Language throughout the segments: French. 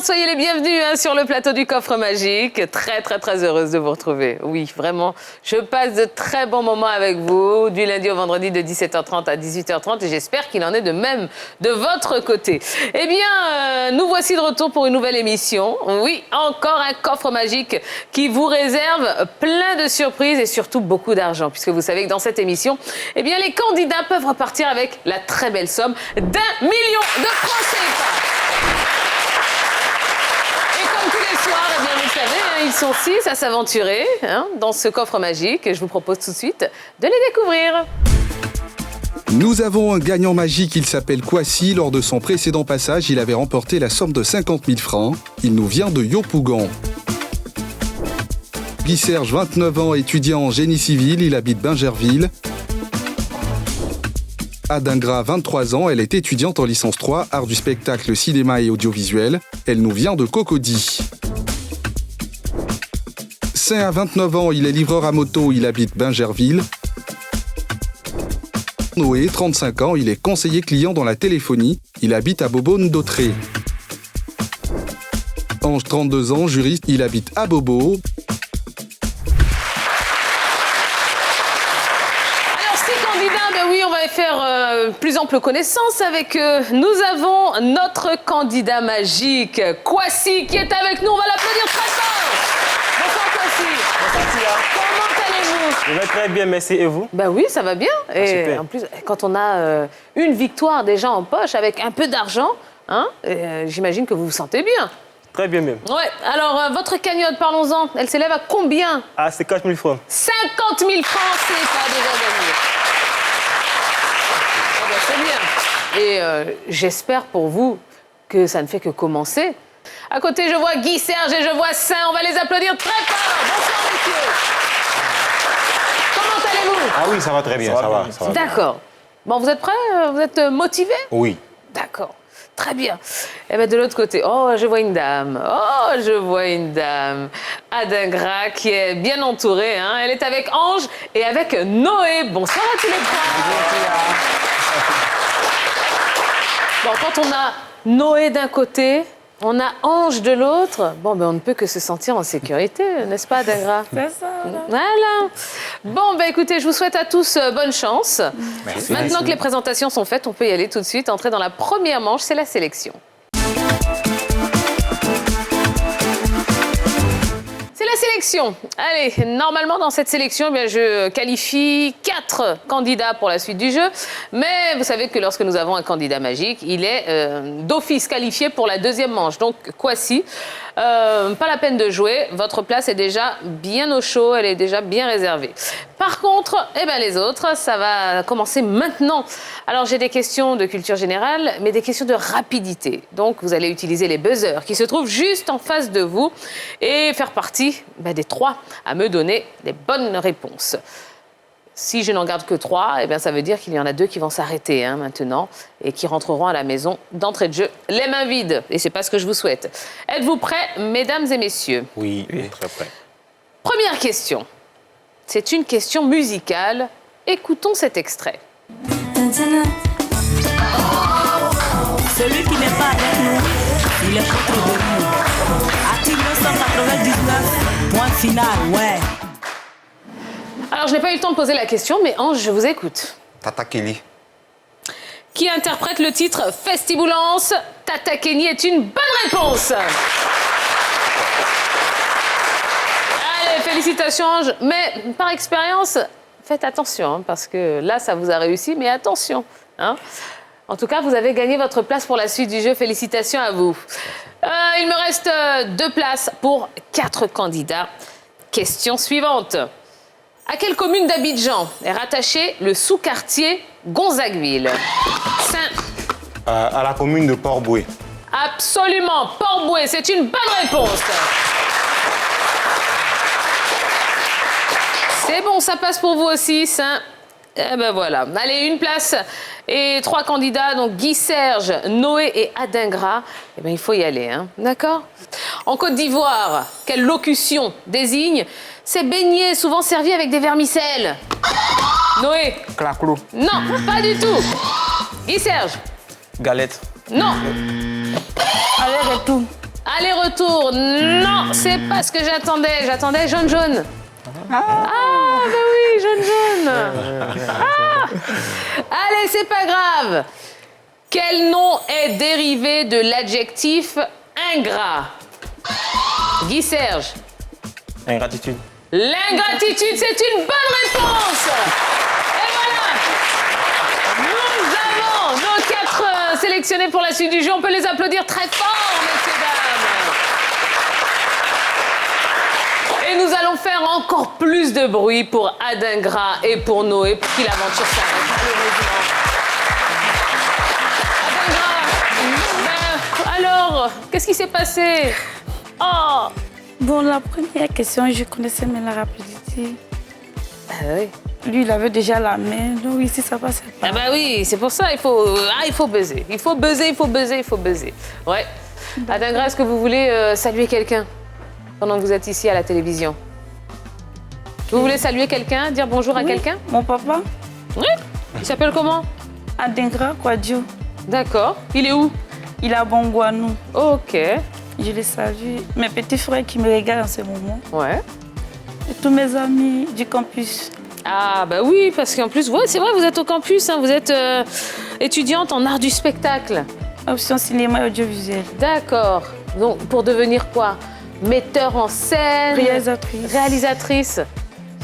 soyez les bienvenus sur le plateau du Coffre Magique. Très heureuse de vous retrouver. Oui, vraiment, je passe de très bons moments avec vous, du lundi au vendredi de 17h30 à 18h30 et j'espère qu'il en est de même de votre côté. Eh bien, nous voici de retour pour une nouvelle émission. Oui, encore un Coffre Magique qui vous réserve plein de surprises et surtout beaucoup d'argent, puisque vous savez que dans cette émission, eh bien, les candidats peuvent repartir avec la très belle somme d'1 million de francs CFA. Et comme tous les soirs, eh bien, vous le savez, ils sont 6 à s'aventurer dans ce coffre magique. Et je vous propose tout de suite de les découvrir. Nous avons un gagnant magique, il s'appelle Kwasi. Lors de son précédent passage, il avait remporté la somme de 50 000 francs. Il nous vient de Yopougon. Guy Serge, 29 ans, étudiant en génie civil, il habite Bingerville. Adingra, 23 ans, elle est étudiante en licence 3, art du spectacle, cinéma et audiovisuel. Elle nous vient de Cocody. Saint a 29 ans, il est livreur à moto, il habite Bingerville. Noé, 35 ans, il est conseiller client dans la téléphonie, il habite à Bobonne-d'Autré. Ange, 32 ans, juriste, il habite à Bobo. Faire plus ample connaissance avec eux. Nous avons notre candidat magique, Kwasi, qui est avec nous. On va l'applaudir très fort. Bonsoir Kwasi. Bonsoir Tia. Comment allez-vous? Je vais très bien, merci. Et vous? Ben oui, ça va bien. Et super. En plus, quand on a une victoire déjà en poche avec un peu d'argent, j'imagine que vous vous sentez bien. Très bien même. Ouais. Alors, votre cagnotte, parlons-en. Elle s'élève à combien? Ah, c'est 4 000 francs. 50 000 francs, c'est pas déjà gagné. C'est bien. Et j'espère pour vous que ça ne fait que commencer. À côté, je vois Guy Serge et je vois Saint. On va les applaudir très fort. Bonsoir, messieurs. Comment allez-vous? Ah oui, ça va très bien, ça va. D'accord. Bon, vous êtes prêts? Vous êtes motivés? Oui. D'accord. Très bien. Et bien, de l'autre côté, je vois une dame. Je vois une dame. Adingra, qui est bien entourée. Elle est avec Ange et avec Noé. Bonsoir à tous les trois. Bon, quand on a Noé d'un côté, on a Ange de l'autre, on ne peut que se sentir en sécurité, n'est-ce pas, Adingra? C'est ça. Voilà. Bon, écoutez, je vous souhaite à tous bonne chance. Merci. Maintenant que les présentations sont faites, on peut y aller tout de suite. Entrer dans la première manche, c'est la sélection. C'est la sélection. Allez, normalement, dans cette sélection, je qualifie 4 candidats pour la suite du jeu. Mais vous savez que lorsque nous avons un candidat magique, il est d'office qualifié pour la deuxième manche. Donc, Kwasi, pas la peine de jouer. Votre place est déjà bien au chaud. Elle est déjà bien réservée. Par contre, les autres, ça va commencer maintenant. Alors, j'ai des questions de culture générale, mais des questions de rapidité. Donc, vous allez utiliser les buzzers qui se trouvent juste en face de vous et faire partie des 3 à me donner les bonnes réponses. Si je n'en garde que 3, ça veut dire qu'il y en a 2 qui vont s'arrêter maintenant et qui rentreront à la maison d'entrée de jeu les mains vides. Et c'est pas ce que je vous souhaite. Êtes-vous prêts, mesdames et messieurs? Oui, très prêt. Première question. C'est une question musicale. Écoutons cet extrait. Celui qui n'est pas avec nous, il est contre de nous. Active 1999, point final, ouais. Alors, je n'ai pas eu le temps de poser la question, mais Ange, je vous écoute. Tata Kelly. Qui interprète le titre Festiboulance? Tata Kenny est une bonne réponse. Allez, félicitations Ange. Mais par expérience, faites attention, parce que là, ça vous a réussi, mais attention. En tout cas, vous avez gagné votre place pour la suite du jeu. Félicitations à vous. Il me reste 2 places pour 4 candidats. Question suivante. À quelle commune d'Abidjan est rattaché le sous-quartier Gonzagueville? À la commune de Port-Boué. Absolument, Port-Boué, c'est une bonne réponse. C'est bon, ça passe pour vous aussi, ça. Voilà. Allez, 1 place et 3 candidats, donc Guy Serge, Noé et Adingra. Il faut y aller, d'accord? En Côte d'Ivoire, quelle locution désigne ces beignets souvent servis avec des vermicelles? Noé? Claclou. Non, pas du tout. Guy Serge? Galette. Non. Allez, retour. aller-retour. Non, c'est pas ce que j'attendais. J'attendais jaune-jaune. Ah, bah oui, jaune-jaune. Ah. Allez, c'est pas grave. Quel nom est dérivé de l'adjectif ingrat? Guy Serge. Ingratitude. L'ingratitude, c'est une bonne réponse. Et voilà. Nous avons nos 4 sélectionnés pour la suite du jeu. On peut les applaudir très fort, messieurs, dames. Et nous allons faire encore plus de bruit pour Adingra et pour Noé, pour qui l'aventure s'arrête, malheureusement. Alors, qu'est-ce qui s'est passé? Oh! Bon, la première question, je connaissais mais la rapidité. Ah oui. Lui, il avait déjà la main, donc ici, ça passait pas. Ah bah oui, c'est pour ça, il faut buzzer. Il faut buzzer, il faut buzzer, il faut buzzer. Ouais. Adingra, est-ce que vous voulez saluer quelqu'un pendant que vous êtes ici à la télévision? Vous voulez saluer quelqu'un, dire bonjour à Oui, quelqu'un? Mon papa, Oui. Il s'appelle comment? Adingra Kwadjo. D'accord. Il est où? Il est à Bongouanou. Ok. Je les salue. Mes petits frères qui me regardent en ce moment. Ouais. Et tous mes amis du campus. Ah bah oui, parce qu'en plus, ouais, c'est vrai, vous êtes au campus, hein, vous êtes étudiante en art du spectacle. Option cinéma et audiovisuel. D'accord. Donc, pour devenir quoi? Metteur en scène? Réalisatrice. Réalisatrice.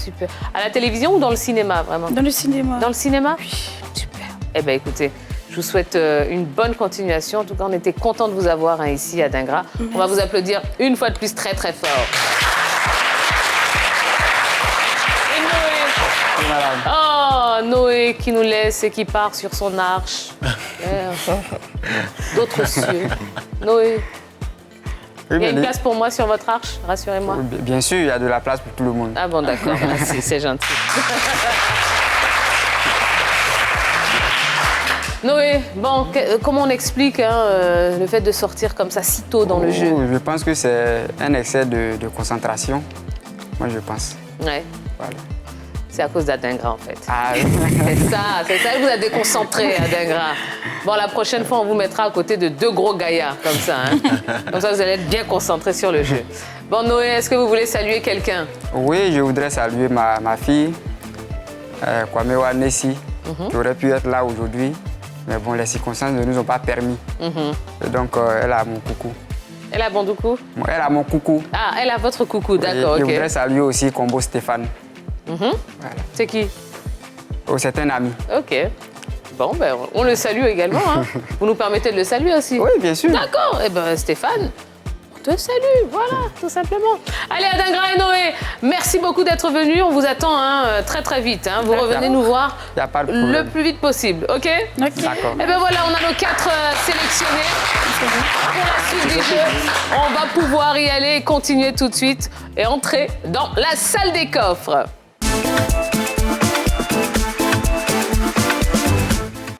Super. À la télévision ou dans le cinéma, vraiment? Dans le cinéma. Dans le cinéma? Oui. Super. Eh bien, écoutez, je vous souhaite une bonne continuation. En tout cas, on était contents de vous avoir ici à Adingra. On va vous applaudir une fois de plus très, très fort. Et Noé. Oh, Noé qui nous laisse et qui part sur son arche. D'autres cieux. Noé. Oui, Il y a une mais- place pour moi sur votre arche, rassurez-moi. Bien sûr, il y a de la place pour tout le monde. Ah bon, d'accord, merci, c'est gentil. Noé, bon, comment on explique le fait de sortir comme ça si tôt dans le jeu? Je pense que c'est un excès de concentration. Moi, je pense. Ouais, Voilà. c'est à cause d'Adingra en fait. Ah, oui. C'est ça, elle vous a déconcentré, Adingra. Bon, la prochaine fois, on vous mettra à côté de 2 gros gaillards comme ça. Hein. Comme ça, vous allez être bien concentrés sur le jeu. Bon, Noé, est-ce que vous voulez saluer quelqu'un? Oui, je voudrais saluer ma fille, Kwamewa Nessi, qui aurait pu être là aujourd'hui. Mais bon, les circonstances ne nous ont pas permis. Et donc, elle a mon coucou. Elle a Bandoukou? Elle a mon coucou. Ah, elle a votre coucou, d'accord, Et je ok. voudrais saluer aussi Combo Stéphane. Voilà. C'est qui? Oh, c'est un ami. Ok. Bon, ben, on le salue également. Hein. Vous nous permettez de le saluer aussi? Oui, bien sûr. D'accord. Eh ben, Stéphane, on te salue. Voilà, tout simplement. Allez, Adingra et Noé, merci beaucoup d'être venus. On vous attend très, très vite. Hein. Vous revenez nous voir Y a pas de problème. le plus vite possible. OK? D'accord. Eh bien voilà, on a nos 4 sélectionnés pour la suite du jeu. On va pouvoir y aller et continuer tout de suite et entrer dans la salle des coffres.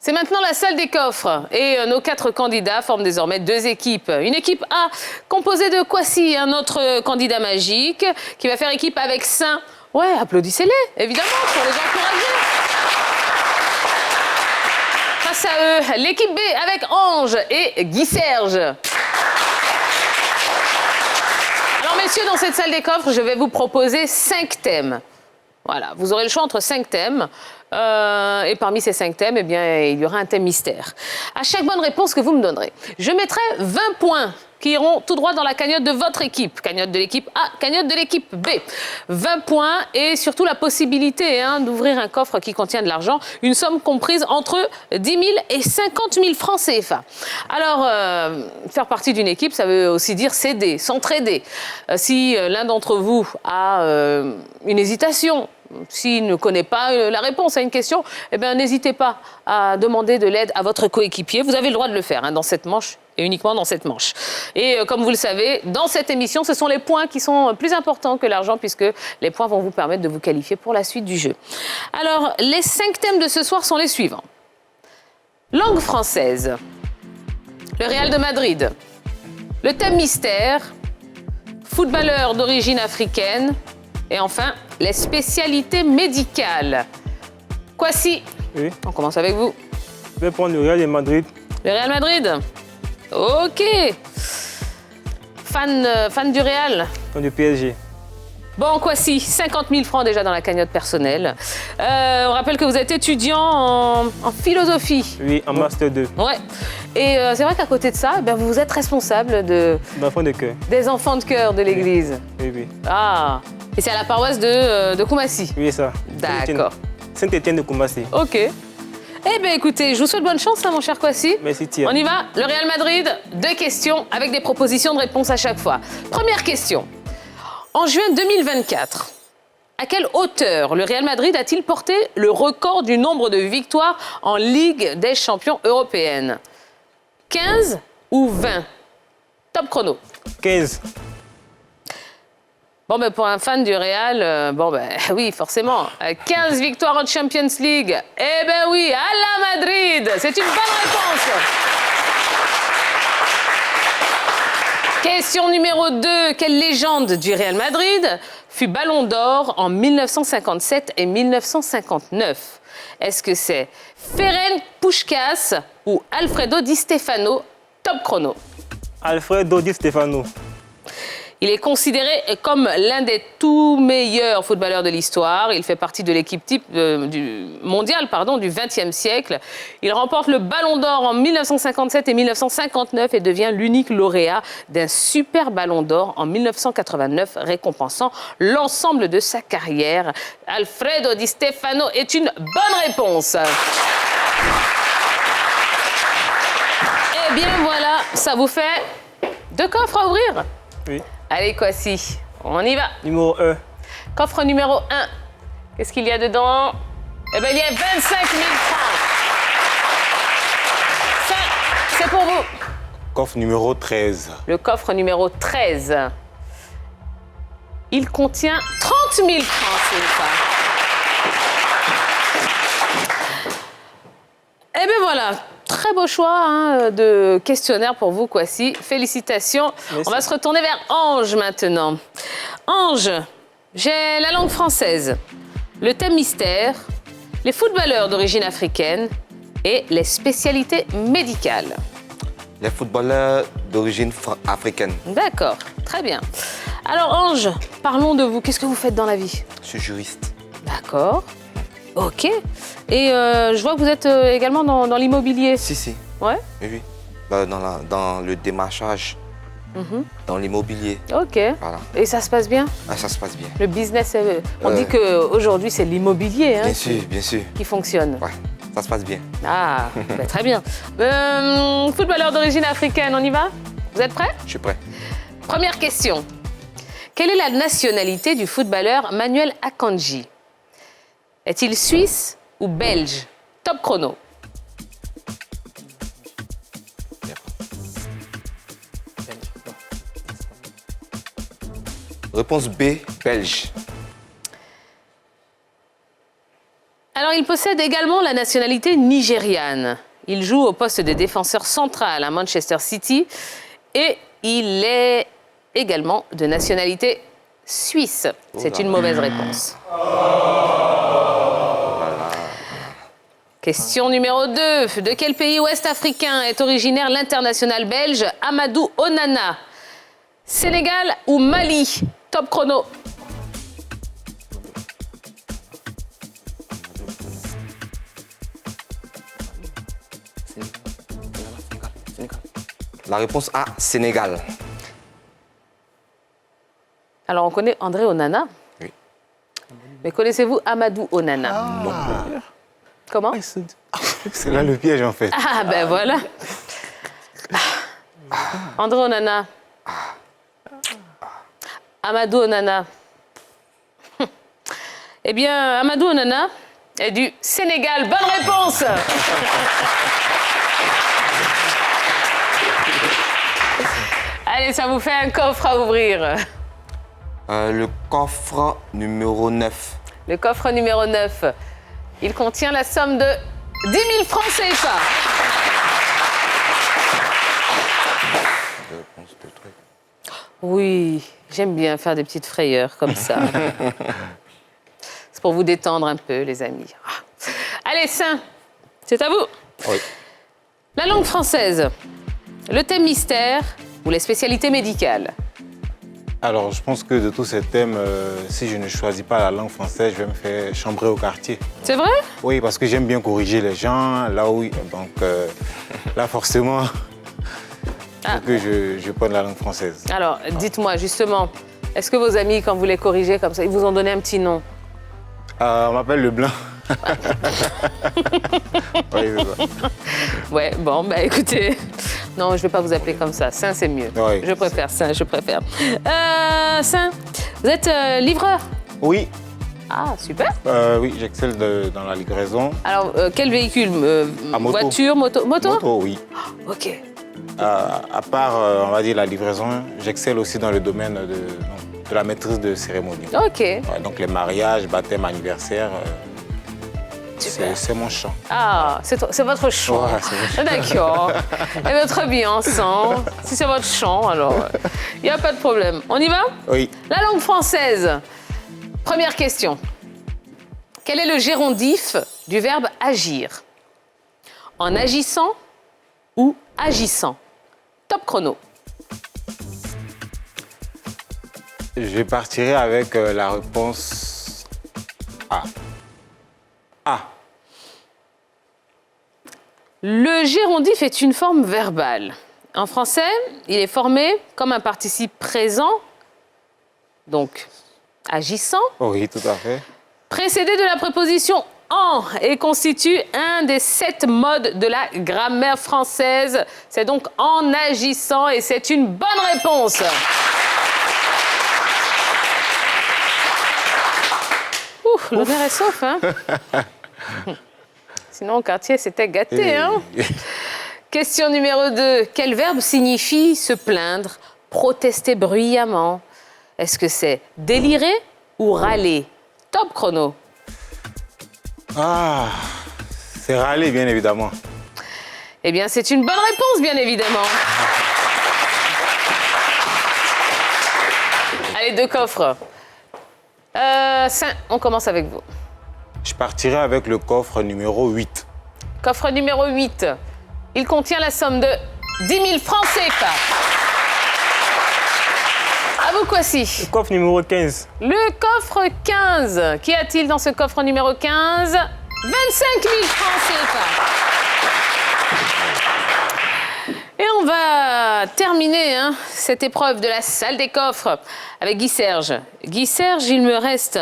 C'est maintenant la salle des coffres et nos 4 candidats forment désormais 2 équipes. Une équipe A composée de Kwasi, un autre candidat magique qui va faire équipe avec Saint. Ouais, applaudissez-les, évidemment, pour les encourager. Face à eux, l'équipe B avec Ange et Guy Serge. Alors messieurs, dans cette salle des coffres, je vais vous proposer 5 thèmes. Voilà, vous aurez le choix entre 5 thèmes. Et parmi ces 5 thèmes, eh bien, il y aura un thème mystère. À chaque bonne réponse que vous me donnerez, je mettrai 20 points qui iront tout droit dans la cagnotte de votre équipe. Cagnotte de l'équipe A, cagnotte de l'équipe B. 20 points et surtout la possibilité d'ouvrir un coffre qui contient de l'argent, une somme comprise entre 10 000 et 50 000 francs CFA. Alors, faire partie d'une équipe, ça veut aussi dire s'aider, s'entraider. Si l'un d'entre vous a une hésitation, s'il ne connaît pas la réponse à une question, eh bien, n'hésitez pas à demander de l'aide à votre coéquipier. Vous avez le droit de le faire dans cette manche et uniquement dans cette manche. Et comme vous le savez, dans cette émission, ce sont les points qui sont plus importants que l'argent puisque les points vont vous permettre de vous qualifier pour la suite du jeu. Alors, les 5 thèmes de ce soir sont les suivants. Langue française, le Real de Madrid, le thème mystère, footballeur d'origine africaine, et enfin, les spécialités médicales. Kwasi, Oui. on commence avec vous. Je vais prendre le Real de Madrid. Le Real Madrid. Ok. Fan du Real? Du PSG. Bon, Kwasi, 50 000 francs déjà dans la cagnotte personnelle. On rappelle que vous êtes étudiant en philosophie. Oui, en Master 2. Ouais. Et c'est vrai qu'à côté de ça, eh bien, vous êtes responsable D'enfant de cœur. des enfants de cœur de l'église. Oui, oui. Ah. Et c'est à la paroisse de Koumassi. Oui, ça. D'accord. Saint-Étienne de Koumassi. Ok. Eh bien, écoutez, je vous souhaite bonne chance, hein, mon cher Kwasi. Merci, Tia. On y va. Le Real Madrid, 2 questions avec des propositions de réponse à chaque fois. Première question. En juin 2024, à quelle hauteur le Real Madrid a-t-il porté le record du nombre de victoires en Ligue des champions européenne? 15 ou 20? Top chrono. 15. Bon, ben pour un fan du Real, oui, forcément. 15 victoires en Champions League. Eh ben oui, à la Madrid. C'est une bonne réponse. Question numéro 2. Quelle légende du Real Madrid fut Ballon d'Or en 1957 et 1959? Est-ce que c'est Ferenc Puskás ou Alfredo Di Stefano? Top chrono. Alfredo Di Stefano. Il est considéré comme l'un des tout meilleurs footballeurs de l'histoire. Il fait partie de l'équipe type mondiale du XXe siècle. Il remporte le Ballon d'Or en 1957 et 1959 et devient l'unique lauréat d'un super Ballon d'Or en 1989, récompensant l'ensemble de sa carrière. Alfredo Di Stefano est une bonne réponse. Eh bien voilà, ça vous fait 2 coffres à ouvrir. Oui. Allez, Kwasi, on y va. Numéro 1. Coffre numéro 1. Qu'est-ce qu'il y a dedans? Eh bien, il y a 25 000 francs. Ça, c'est pour vous. Coffre numéro 13. Le coffre numéro 13. Il contient 30 000 francs, c'est une fois. Eh bien, voilà. Très beau choix de questionnaire pour vous, Kwasi. Félicitations. Merci. On va se retourner vers Ange maintenant. Ange, j'ai la langue française, le thème mystère, les footballeurs d'origine africaine et les spécialités médicales. Les footballeurs d'origine africaine. D'accord, très bien. Alors Ange, parlons de vous. Qu'est-ce que vous faites dans la vie? Je suis juriste. D'accord. Ok. Et je vois que vous êtes également dans l'immobilier. Si. Ouais. Oui, oui. Dans le démarchage, dans l'immobilier. Ok. Voilà. Et ça se passe bien? Ah, ça se passe bien. Le business, on dit qu'aujourd'hui, c'est l'immobilier Bien sûr. qui fonctionne. Ouais, ça se passe bien. Ah, bah, très bien. Footballeur d'origine africaine, on y va? Vous êtes prêts? Je suis prêt. Première question. Quelle est la nationalité du footballeur Manuel Akanji? Est-il suisse ou belge? Top chrono. Réponse B, belge. Alors, il possède également la nationalité nigériane. Il joue au poste de défenseur central à Manchester City et il est également de nationalité suisse. C'est une mauvaise réponse. Question numéro 2. De quel pays ouest-africain est originaire l'international belge Amadou Onana? Sénégal ou Mali? Top chrono. La réponse A, Sénégal. Alors, on connaît André Onana. Oui. Mais connaissez-vous Amadou Onana? Non. Comment? C'est là le piège, en fait. Ah, ben voilà. André Onana. Amadou Onana. Eh bien, Amadou Onana est du Sénégal. Bonne réponse. Allez, ça vous fait un coffre à ouvrir. Le coffre numéro 9. Le coffre numéro 9. Il contient la somme de 10 000 francs CFA. Oui, j'aime bien faire des petites frayeurs comme ça. C'est pour vous détendre un peu, les amis. Allez, Saint, c'est à vous. Oui. La langue française, le thème mystère ou les spécialités médicales? Alors, je pense que de tous ces thèmes, si je ne choisis pas la langue française, je vais me faire chambrer au quartier. C'est vrai? Oui, parce que j'aime bien corriger les gens, là où... Donc, là, forcément, il faut que je prenne la langue française. Alors, dites-moi justement, est-ce que vos amis, quand vous les corrigez comme ça, ils vous ont donné un petit nom? On m'appelle le blanc. Oui, c'est ça. Ouais, bon, bah écoutez, non, je vais pas vous appeler comme ça. Saint, c'est mieux. Oui. Je préfère Saint, je préfère. Saint, vous êtes livreur? Oui, Ah, super. oui, j'excelle dans la livraison. Alors, quel véhicule? À moto. Voiture, moto? Moto, oui. Ok. À part, on va dire, la livraison, j'excelle aussi dans le domaine de la maîtrise de cérémonie. Ok. Ouais, donc les mariages, baptêmes, anniversaires, Super. c'est mon champ. Ah, c'est votre chant. Ouais, c'est mon champ. D'accord. Et votre bien ensemble. Si c'est votre chant, alors il n'y a pas de problème. On y va? Oui. La langue française. Première question. Quel est le gérondif du verbe agir? En agissant ou agissant? Top chrono. Je partirai avec la réponse A. A. Le gérondif est une forme verbale. En français, il est formé comme un participe présent, donc agissant, Oui, tout à fait. précédé de la préposition en et constitue un des 7 modes de la grammaire française. C'est donc en agissant et c'est une bonne réponse. Ouh, l'honneur est sauf, hein? Sinon, au quartier, c'était gâté, hein? Question numéro 2. Quel verbe signifie se plaindre, protester bruyamment? Est-ce que c'est délirer ou râler? Top chrono. Ah, c'est râler, bien évidemment. Eh bien, c'est une bonne réponse, bien évidemment. Allez, 2 coffres. On commence avec vous. Je partirai avec le coffre numéro 8. Coffre numéro 8. Il contient la somme de 10 000 francs CFA. À vous, Kwasi. Coffre numéro 15. Le coffre 15. Qu'y a-t-il dans ce coffre numéro 15? 25 000 francs CFA. Et on va terminer cette épreuve de la salle des coffres avec Guy Serge. Guy Serge, il me reste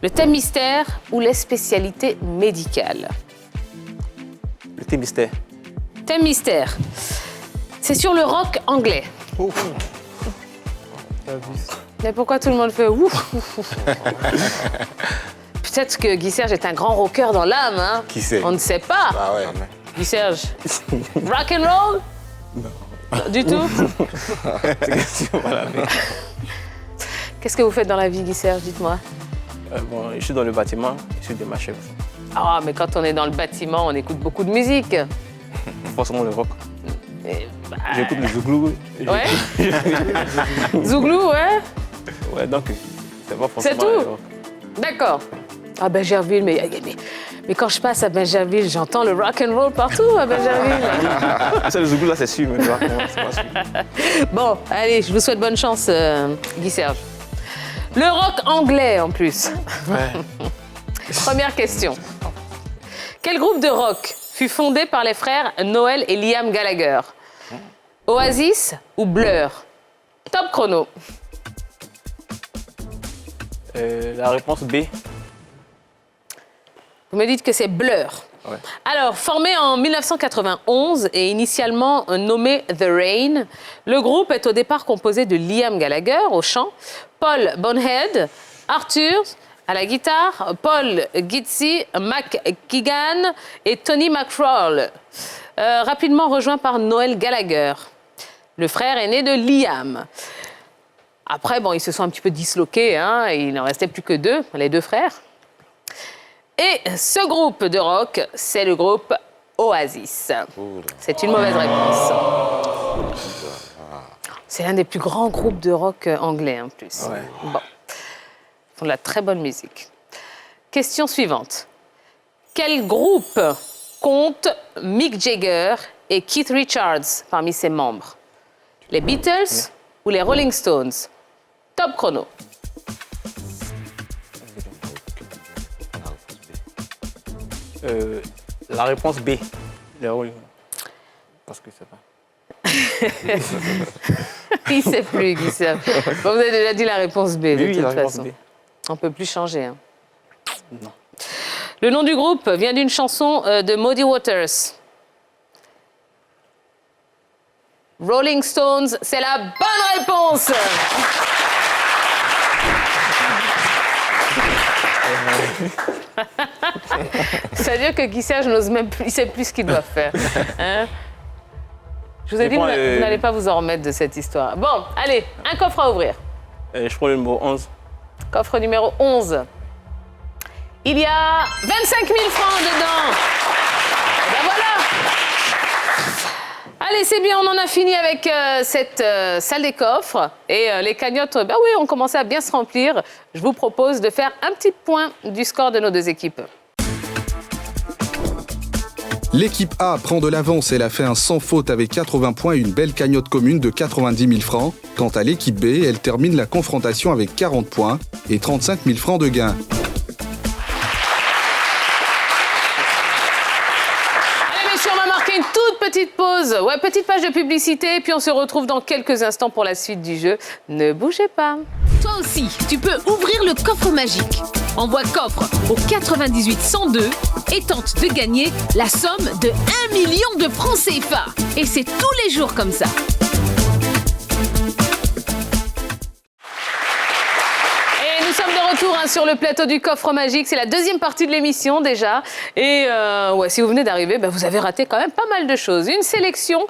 le thème mystère ou les spécialités médicales. Le thé mystère. Thème mystère. C'est sur le rock anglais. Mais pourquoi tout le monde fait ouf, ouf, ouf. Peut-être que Guy Serge est un grand rocker dans l'âme, hein? Qui sait? On ne sait pas. Ah ouais. Guy Serge. Rock and roll? Non. Du tout? Qu'est-ce que vous faites dans la vie, Guy Serge? Dites-moi. Bon, je suis dans le bâtiment, je suis démarché. Ah, mais quand on est dans le bâtiment, on écoute beaucoup de musique. Forcément le rock. J'écoute le zouglou. Ouais? Zouglou, ouais? Ouais, donc c'est pas forcément C'est tout? le rock. D'accord. À Benjerville, mais quand je passe à Benjerville, j'entends le rock and roll partout à Benjerville. C'est le zouglou là, c'est sûr, mais le rock, c'est pas sûr. Bon, allez, je vous souhaite bonne chance, Guy Serge. Le rock anglais, en plus. Ouais. Première question. Quel groupe de rock fut fondé par les frères Noel et Liam Gallagher? Oasis ou Blur? Top chrono. La réponse B. Vous me dites que c'est Blur. Ouais. Alors, formé en 1991 et initialement nommé The Rain, le groupe est au départ composé de Liam Gallagher au chant, Paul Bonehead, Arthur à la guitare, Paul Gitsy, Mac Keegan et Tony McFarlane, rapidement rejoint par Noel Gallagher, le frère aîné de Liam. Après, bon, ils se sont un petit peu disloqués, hein, et il n'en restait plus que 2, les 2 frères. Et ce groupe de rock, c'est le groupe Oasis. C'est une mauvaise réponse. C'est l'un des plus grands groupes de rock anglais, en plus. Ouais. Bon. Ils font de la très bonne musique. Question suivante. Quel groupe compte Mick Jagger et Keith Richards parmi ses membres? les Beatles ou les Rolling Stones? Top chrono. La réponse B. Les Rolling. Parce que c'est pas. Il ne sait plus, Guy Serge. Bon, vous avez déjà dit la réponse B, de Oui, toute la réponse façon. B. On ne peut plus changer. Hein. Non. Le nom du groupe vient d'une chanson de Muddy Waters. Rolling Stones, c'est la bonne réponse. C'est-à-dire que Guy Serge n'ose même plus, il ne sait plus ce qu'il doit faire. Hein? Je vous ai dit, vous n'allez pas vous en remettre de cette histoire. Bon, allez, un coffre à ouvrir. Je prends le numéro 11. Coffre numéro 11. Il y a 25 000 francs dedans. Et ben voilà. Allez, c'est bien, on en a fini avec cette salle des coffres. Et les cagnottes, ben oui, ont commencé à bien se remplir. Je vous propose de faire un petit point du score de nos deux équipes. L'équipe A prend de l'avance, elle a fait un sans faute avec 80 points et une belle cagnotte commune de 90 000 francs. Quant à l'équipe B, elle termine la confrontation avec 40 points et 35 000 francs de gain. Allez messieurs, on va marquer une toute petite pause. Ouais, petite page de publicité et puis on se retrouve dans quelques instants pour la suite du jeu. Ne bougez pas. Toi aussi, tu peux ouvrir le coffre magique. Envoie coffre au 98 102 et tente de gagner la somme de 1 million de francs CFA. Et c'est tous les jours comme ça. Et nous sommes de retour sur le plateau du coffre magique. C'est la deuxième partie de l'émission déjà. Et ouais, si vous venez d'arriver, vous avez raté quand même pas mal de choses. Une sélection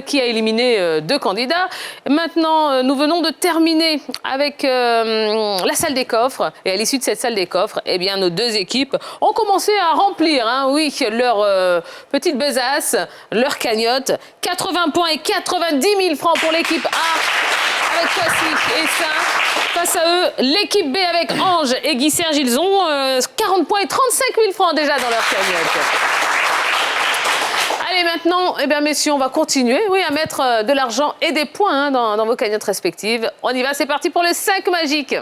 qui a éliminé 2 candidats. Maintenant, nous venons de terminer avec la salle des coffres. Et à l'issue de cette salle des coffres, eh bien, nos deux équipes ont commencé à remplir, oui, leur petite besace, leur cagnotte. 80 points et 90 000 francs pour l'équipe A avec Kwasi et ça. Face à eux, l'équipe B avec Ange et Guy Serge, ils ont 40 points et 35 000 francs déjà dans leur cagnotte. Allez, maintenant, eh bien, messieurs, on va continuer à mettre de l'argent et des points dans vos cagnottes respectives. On y va, c'est parti pour le 5 magique.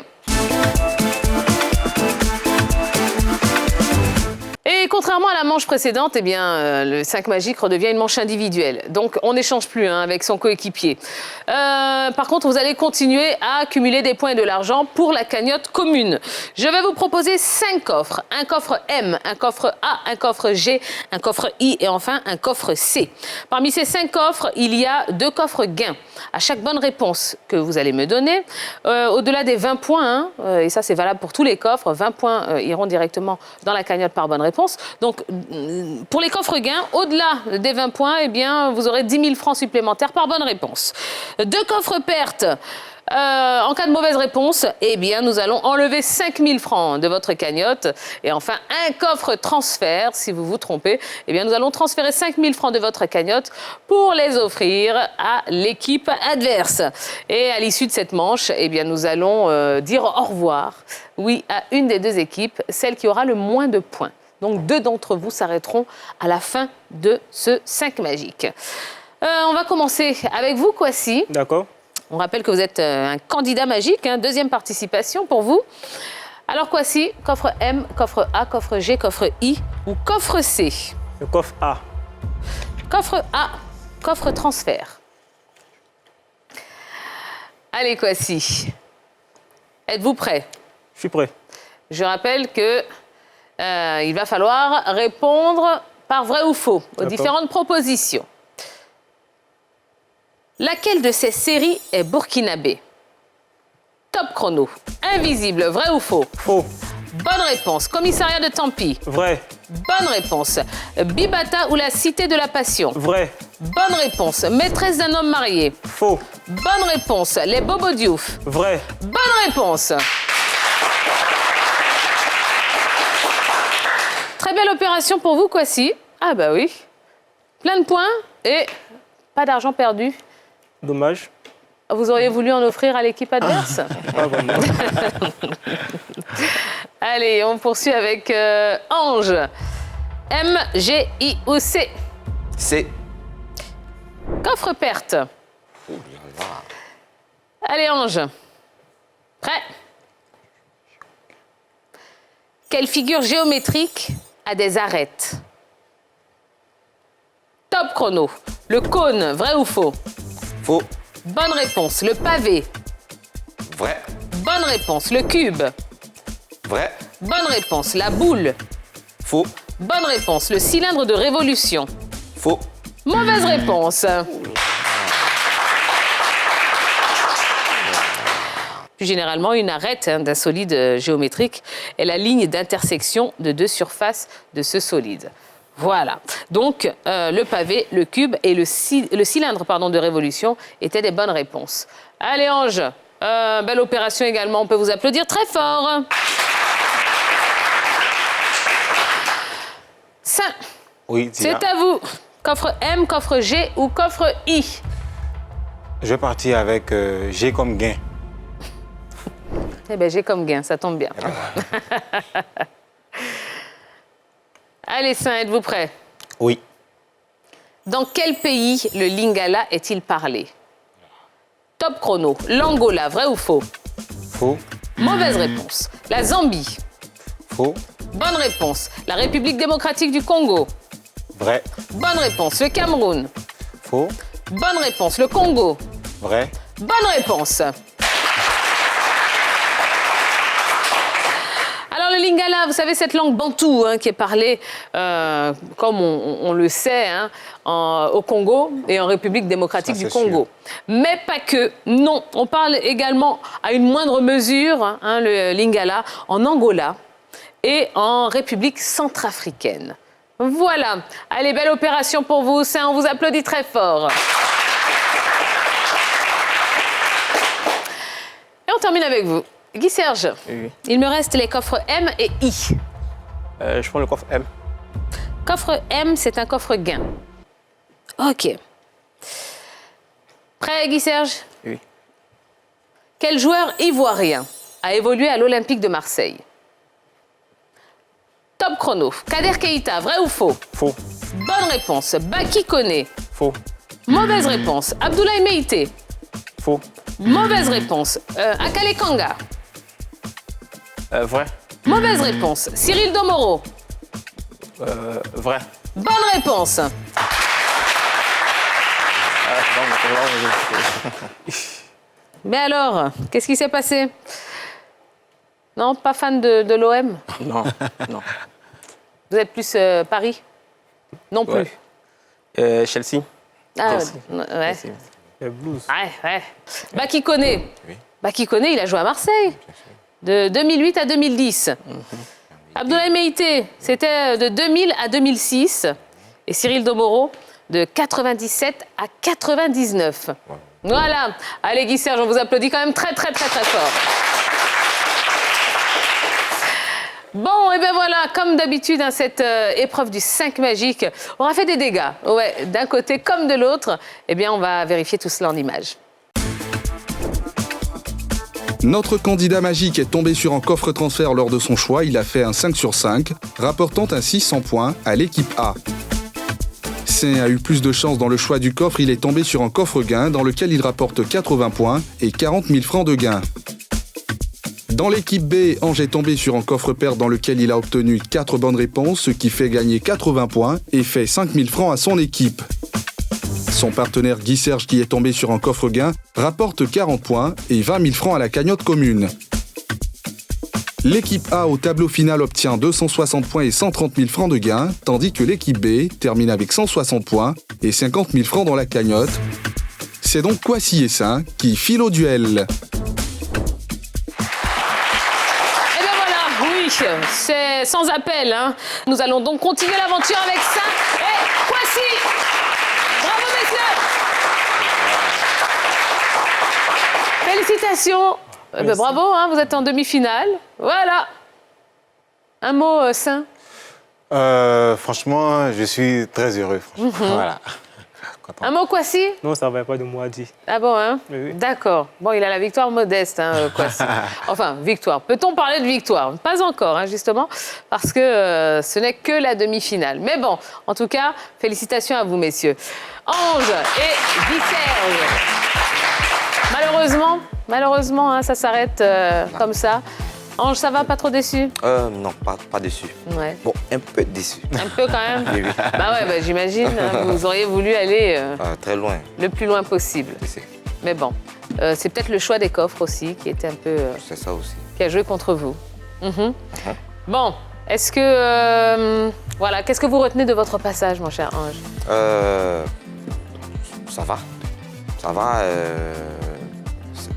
Et contrairement à la manche précédente, eh bien, le 5 magique redevient une manche individuelle. Donc, on n'échange plus avec son coéquipier. Par contre, vous allez continuer à accumuler des points et de l'argent pour la cagnotte commune. Je vais vous proposer 5 coffres. Un coffre M, un coffre A, un coffre G, un coffre I et enfin un coffre C. Parmi ces 5 coffres, il y a 2 coffres gains. À chaque bonne réponse que vous allez me donner, au-delà des 20 points, et ça c'est valable pour tous les coffres, 20 points iront directement dans la cagnotte par bonne réponse. Donc, pour les coffres gains, au-delà des 20 points, eh bien, vous aurez 10 000 francs supplémentaires par bonne réponse. 2 coffres pertes. En cas de mauvaise réponse, eh bien, nous allons enlever 5 000 francs de votre cagnotte. Et enfin, un coffre transfert. Si vous vous trompez, eh bien, nous allons transférer 5 000 francs de votre cagnotte pour les offrir à l'équipe adverse. Et à l'issue de cette manche, eh bien, nous allons dire au revoir, oui, à une des 2 équipes, celle qui aura le moins de points. Donc, 2 d'entre vous s'arrêteront à la fin de ce 5 magique. On va commencer avec vous, Kwasi. D'accord. On rappelle que vous êtes un candidat magique, 2e participation pour vous. Alors, Kwasi, coffre M, coffre A, coffre G, coffre I ou coffre C? Le coffre A. Coffre A, coffre transfert. Allez, Kwasi. Êtes-vous prêt? Je suis prêt. Je rappelle que il va falloir répondre par vrai ou faux aux différentes propositions. Laquelle de ces séries est burkinabé? Top chrono. Invisible, vrai ou faux? Faux. Bonne réponse. Commissariat de Tampi. Vrai. Bonne réponse. Bibata ou la Cité de la Passion. Vrai. Bonne réponse. Maîtresse d'un homme marié. Faux. Bonne réponse. Les Bobo Diouf. Vrai. Bonne réponse. Très belle opération pour vous, Kwasi. Ah bah oui. Plein de points et pas d'argent perdu. Dommage. Vous auriez voulu en offrir à l'équipe adverse? Pas vraiment. Allez, on poursuit avec Ange. M, G, I ou C? C. Coffre perte. Allez, Ange. Prêt? Quelle figure géométrique a des arêtes? Top chrono. Le cône, vrai ou faux? Faux. Bonne réponse. Le pavé. Vrai. Bonne réponse. Le cube. Vrai. Bonne réponse. La boule. Faux. Bonne réponse. Le cylindre de révolution. Faux. Mauvaise réponse. Plus généralement, une arête d'un solide géométrique est la ligne d'intersection de deux surfaces de ce solide. Voilà. Donc, le pavé, le cube et le cylindre de révolution étaient des bonnes réponses. Allez, Ange, belle opération également. On peut vous applaudir très fort. Ça, Oui, Tina. c'est à vous. Coffre M, coffre G ou coffre I? Je vais partir avec G comme gain. Eh bien, G comme gain, ça tombe bien. Allez, Saint, êtes-vous prêts? Oui. Dans quel pays le lingala est-il parlé? Top chrono. L'Angola, vrai ou faux? Faux. Mauvaise réponse. La Zambie. Faux. Bonne réponse. La République démocratique du Congo. Vrai. Bonne réponse. Le Cameroun. Faux. Bonne réponse. Le Congo. Vrai. Bonne réponse. Alors le lingala, vous savez, cette langue bantoue qui est parlée, comme on le sait, au Congo et en République démocratique du Congo. Mais pas que, non. On parle également à une moindre mesure, le lingala, en Angola et en République centrafricaine. Voilà. Allez, belle opération pour vous. On vous applaudit très fort. Et on termine avec vous. Guy Serge, Oui. il me reste les coffres M et I. Je prends le coffre M. Coffre M, c'est un coffre gain. OK. Prêt, Guy Serge? Oui. Quel joueur ivoirien a évolué à l'Olympique de Marseille? Top chrono. Kader Keita, vrai ou faux? Faux. Bonne réponse. Baki Koné. Faux. Mauvaise réponse. Abdoulaye Meïté. Faux. Mauvaise réponse. Akale Kanga. Vrai. Mauvaise réponse. Cyril Domoro. Vrai. Bonne réponse. Mais alors, qu'est-ce qui s'est passé? Non, pas fan de l'OM? Non, non. Vous êtes plus Paris? Non plus. Ouais. Chelsea. Ah, Chelsea. ouais. Chelsea. Le Blues. Ouais. Baki Koné. Baki Koné, il a joué à Marseille. De 2008 à 2010. Abdoulaye Meïté, c'était de 2000 à 2006. Et Cyril Domoro, de 97 à 99. Voilà. Allez, Guy Serge, on vous applaudit quand même très fort. Bon, et bien voilà, comme d'habitude, cette épreuve du 5 magique aura fait des dégâts. Ouais, d'un côté comme de l'autre. Eh bien, on va vérifier tout cela en images. Notre candidat magique est tombé sur un coffre transfert lors de son choix. Il a fait un 5 sur 5, rapportant ainsi 100 points à l'équipe A. Saint a eu plus de chance dans le choix du coffre. Il est tombé sur un coffre gain dans lequel il rapporte 80 points et 40 000 francs de gain. Dans l'équipe B, Ange est tombé sur un coffre pair dans lequel il a obtenu 4 bonnes réponses, ce qui fait gagner 80 points et fait 5 000 francs à son équipe. Son partenaire Guy Serge, qui est tombé sur un coffre gain, rapporte 40 points et 20 000 francs à la cagnotte commune. L'équipe A au tableau final obtient 260 points et 130 000 francs de gain, tandis que l'équipe B termine avec 160 points et 50 000 francs dans la cagnotte. C'est donc Kwasi et Saint qui filent au duel. C'est sans appel. Nous allons donc continuer l'aventure avec Saint et Kwasi. Bravo, messieurs. Félicitations. Bravo, vous êtes en demi-finale. Voilà. Un mot, Saint? Franchement, je suis très heureux. Voilà. Un mot, Kwasi? Non, ça ne va pas de moi dire. Ah bon, Oui. D'accord. Bon, il a la victoire modeste, Kwasi. Enfin, victoire. Peut-on parler de victoire? Pas encore, justement, parce que ce n'est que la demi-finale. Mais bon, en tout cas, félicitations à vous, messieurs. Ange et Guy Serge. Malheureusement, hein, ça s'arrête comme ça. Ange, ça va, pas trop déçu? Non, pas déçu. Ouais. Bon, un peu déçu. Un peu quand même? Oui, oui. Bah ouais, bah, j'imagine. Vous auriez voulu aller Très loin. le plus loin possible. C'est Mais bon, c'est peut-être le choix des coffres aussi qui était un peu... c'est ça aussi. qui a joué contre vous. Bon, est-ce que... voilà, qu'est-ce que vous retenez de votre passage, mon cher Ange? Ça va. Ça va.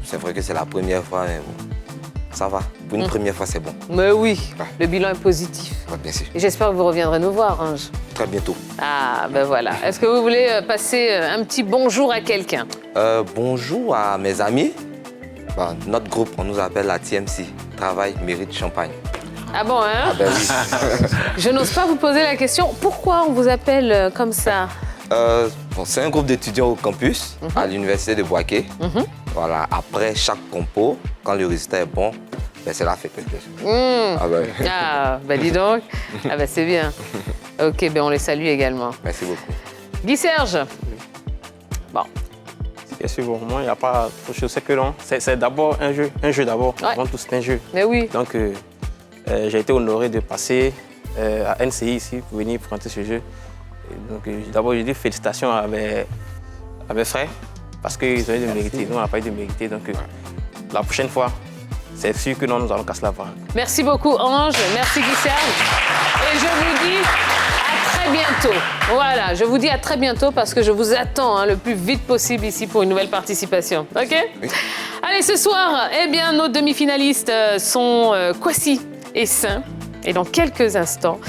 C'est vrai que c'est la première fois, mais bon, ça va. Pour une première fois, c'est bon. Mais oui, Ouais. le bilan est positif. Ouais, bien sûr. Et j'espère que vous reviendrez nous voir, Ange. Très bientôt. Ah, ben voilà. Est-ce que vous voulez passer un petit bonjour à quelqu'un? Bonjour à mes amis. Bah, notre groupe, on nous appelle la TMC. Travail, mérite, champagne. Ah bon, hein? Ah ben oui. Je n'ose pas vous poser la question, pourquoi on vous appelle comme ça? Bon, c'est un groupe d'étudiants au campus, à l'université de Boaké. Voilà, après chaque compo, quand le résultat est bon, ben c'est la fête. Ah ben. Ah, ben dis donc. Ah ben c'est bien. Ok, ben on les salue également. Merci beaucoup. Guy Serge. Bon, Bien sûr, bon, moi, il n'y a pas trop de choses. C'est que non, c'est d'abord un jeu d'abord. Ouais. Avant tout, c'est un jeu. mais oui. Donc, j'ai été honoré de passer à NCI ici pour venir présenter ce jeu. Et donc, d'abord, je dis félicitations à mes frères parce qu'ils ont eu de mériter. Nous, on n'a pas eu de mériter. Donc, la prochaine fois, c'est sûr que nous allons casser la baraque. Merci beaucoup, Ange. Merci, Guy Serge. Et je vous dis à très bientôt. Voilà, je vous dis à très bientôt parce que je vous attends hein, le plus vite possible ici pour une nouvelle participation. OK? Oui. Allez, ce soir, eh bien, nos demi-finalistes sont Kwasi et Saint. Et dans quelques instants,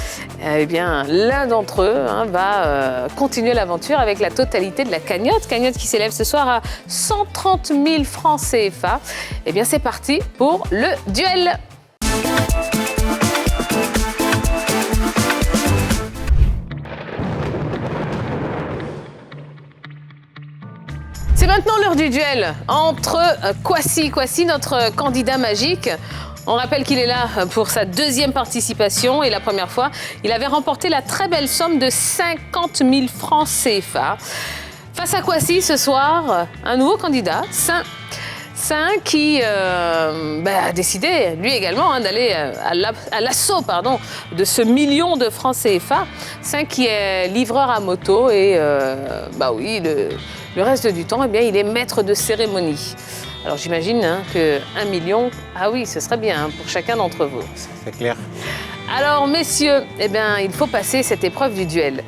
eh bien, l'un d'entre eux hein, va continuer l'aventure avec la totalité de la cagnotte. Cagnotte qui s'élève ce soir à 130 000 francs CFA. Eh bien, c'est parti pour le duel. C'est maintenant l'heure du duel entre Kwasi, notre candidat magique. On rappelle qu'il est là pour sa deuxième participation et la première fois, il avait remporté la très belle somme de 50 000 francs CFA. Face à Kwasi ce soir, un nouveau candidat, Saint qui a décidé, lui également, hein, d'aller à l'assaut de ce million de francs CFA. Saint qui est livreur à moto et le reste du temps, eh bien, il est maître de cérémonie. Alors j'imagine hein, que 1 million, ah oui, ce serait bien hein, pour chacun d'entre vous. C'est clair. Alors messieurs, eh bien, il faut passer cette épreuve du duel.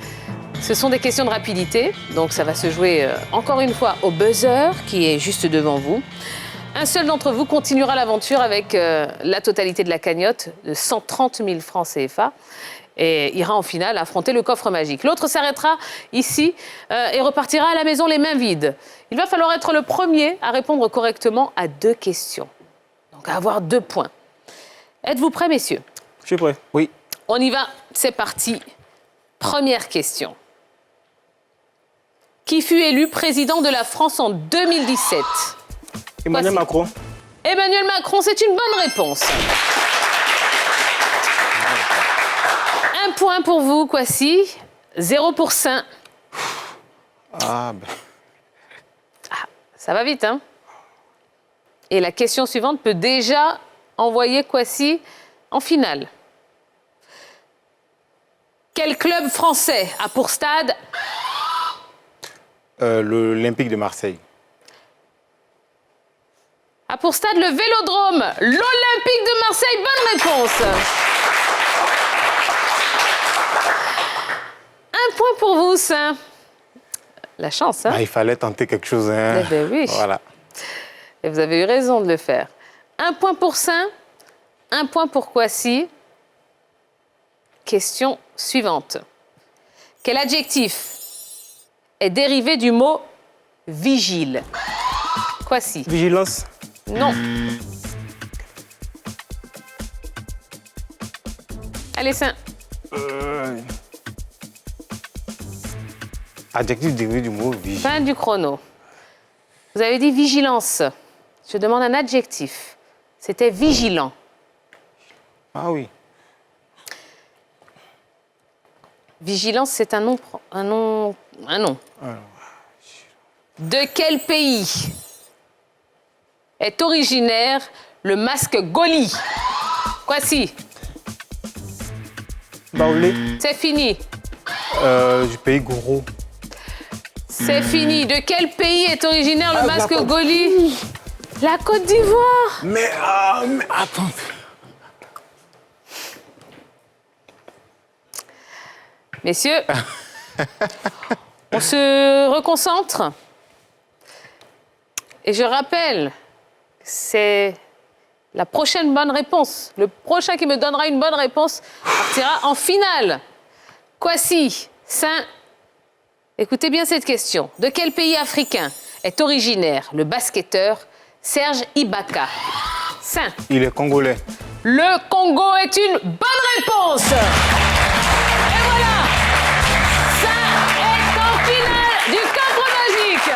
Ce sont des questions de rapidité, donc ça va se jouer encore une fois au buzzer qui est juste devant vous. Un seul d'entre vous continuera l'aventure avec la totalité de la cagnotte de 130 000 francs CFA et ira en finale affronter le coffre magique. L'autre s'arrêtera ici et repartira à la maison les mains vides. Il va falloir être le premier à répondre correctement à 2 questions, donc à avoir 2 points. Êtes-vous prêts, messieurs? Je suis prêt. Oui. On y va, c'est parti. Première question. Qui fut élu président de la France en 2017? Emmanuel Voici. Macron. Emmanuel Macron, c'est une bonne réponse. 1 point pour vous, Kwasi. 0 pour Saint. Ah ben. Ça va vite, hein? Et la question suivante peut déjà envoyer Kwasi en finale. Quel club français a pour stade L'Olympique de Marseille. a pour stade le Vélodrome? L'Olympique de Marseille, bonne réponse. 1 point pour vous, Saint. La chance, hein? Ah, il fallait tenter quelque chose. Hein. Eh ben oui. Voilà. Et vous avez eu raison de le faire. 1 point pour Saint, 1 point pour Kwasi. Question suivante. Quel adjectif est dérivé du mot vigile? Kwasi. Vigilance. Non. Allez, Saint. Adjectif dérivé du mot vigile. Fin du chrono. Vous avez dit vigilance. Je demande un adjectif. C'était vigilant. Ah oui. Vigilance, c'est un nom. De quel pays est originaire le masque Goli? Kwasi, Baoulé, c'est fini. du pays Goro. C'est fini. De quel pays est originaire le masque Goli? La Côte d'Ivoire. Mais attends. Messieurs, on se reconcentre. Et je rappelle, c'est la prochaine bonne réponse. Le prochain qui me donnera une bonne réponse partira en finale. Kwasi, Saint, écoutez bien cette question. De quel pays africain est originaire le basketteur Serge Ibaka? Saint. Il est congolais. Le Congo est une bonne réponse. Et voilà, Saint est en finale du coffre magique.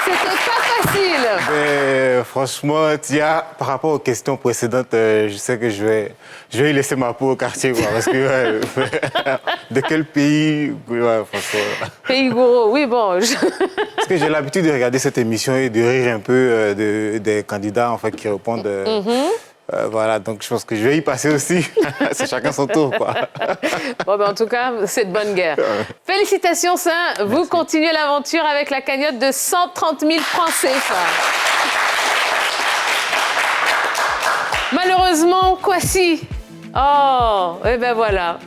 C'était pas facile. Mais, franchement, Tia, par rapport aux questions précédentes, je sais que je vais y laisser ma peau au quartier, quoi, parce que de quel pays, ouais, franchement. Pays Goro, oui, bon. Parce que j'ai l'habitude de regarder cette émission et de rire un peu des candidats en fait, qui répondent. Voilà, donc je pense que je vais y passer aussi. C'est chacun son tour, quoi. Bon, ben, en tout cas, c'est de bonne guerre. Félicitations, Saint. Vous continuez l'aventure avec la cagnotte de 130 000 francs CFA. Malheureusement, Kwasi. Oh, et ben voilà.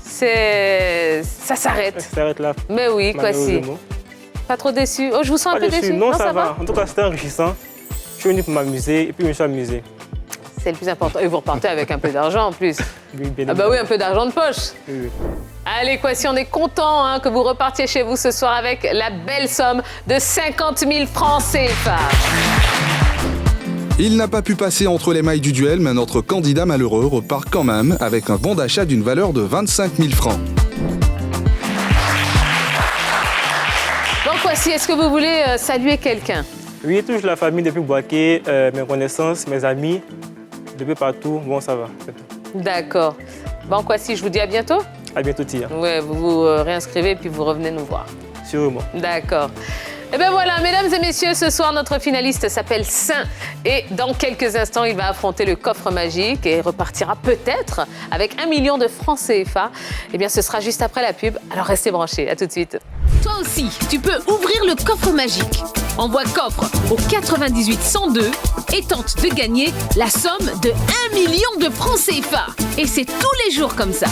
Ça s'arrête. Ça s'arrête là. Mais oui, Kwasi. Pas trop déçu. Oh, je vous sens un peu déçu. Non, ça va. En tout cas, c'était enrichissant. Je suis venu pour m'amuser et puis je me suis amusé. C'est le plus important. Et vous repartez avec un peu d'argent en plus. Oui, bien ah bah oui, un peu d'argent de poche. Oui. Allez, Kwasi, on est content que vous repartiez chez vous ce soir avec la belle somme de 50 000 francs CFA. Il n'a pas pu passer entre les mailles du duel, mais notre candidat malheureux repart quand même avec un bon d'achat d'une valeur de 25 000 francs. Bon, Kwasi, est-ce que vous voulez saluer quelqu'un? Oui, toujours la famille depuis Boaké, mes connaissances, mes amis, depuis partout. Bon, ça va, c'est tout. D'accord. Bon, Kwasi, je vous dis à bientôt. À bientôt, Tia. Ouais, vous vous réinscrivez et puis vous revenez nous voir. Sûrement. D'accord. Et bien voilà, mesdames et messieurs, ce soir, notre finaliste s'appelle Saint. Et dans quelques instants, il va affronter le coffre magique et repartira peut-être avec 1 million de francs CFA. Eh bien, ce sera juste après la pub. Alors, restez branchés. À tout de suite. Toi aussi, tu peux ouvrir le coffre magique. Envoie coffre au 98 102 et tente de gagner la somme de 1 million de francs CFA. Et c'est tous les jours comme ça.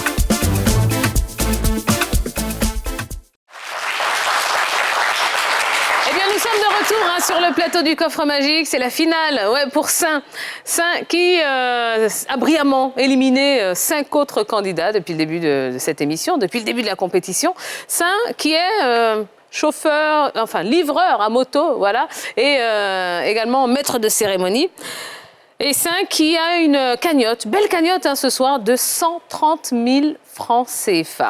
Nous sommes de retour sur le plateau du coffre magique. C'est la finale pour Saint. Saint qui a brillamment éliminé 5 autres candidats depuis le début de cette émission, depuis le début de la compétition. Saint qui est chauffeur, enfin livreur à moto, voilà, et également maître de cérémonie. Et Saint qui a une cagnotte, belle cagnotte ce soir, de 130 000 francs CFA.